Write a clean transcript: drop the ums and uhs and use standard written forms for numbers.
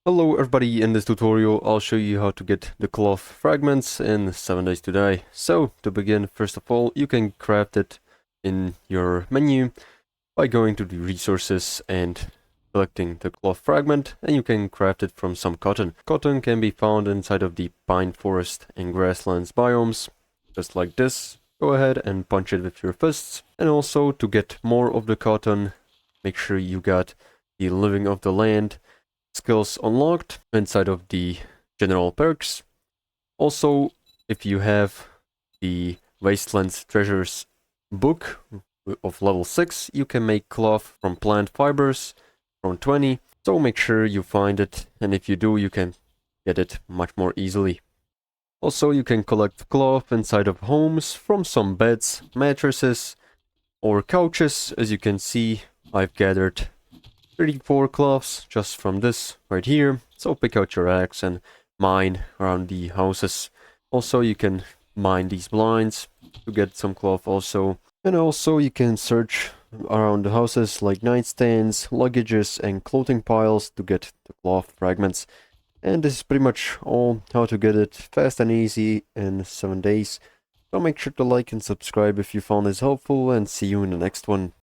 Hello everybody, in this tutorial I'll show you how to get the cloth fragments in 7 days to die. So to begin, first of all, you can craft it in your menu by going to the resources and selecting the cloth fragment, and you can craft it from some cotton. Cotton can be found inside of the pine forest and grasslands biomes, just like this. Go ahead and punch it with your fists. And also, to get more of the cotton, make sure you got the living of the land skills unlocked inside of the general perks. Also, if you have the Wastelands Treasures book of level 6, you can make cloth from plant fibers from 20, so make sure you find it, and if you do, you can get it much more easily. Also, you can collect cloth inside of homes from some beds, mattresses, or couches. As you can see, I've gathered 34 cloths just from this right here, so pick out your axe and mine around the houses. Also, you can mine these blinds to get some cloth also. And also you can search around the houses like nightstands, luggages and clothing piles to get the cloth fragments. And this is pretty much all how to get it fast and easy in 7 days. So make sure to like and subscribe if you found this helpful, and see you in the next one.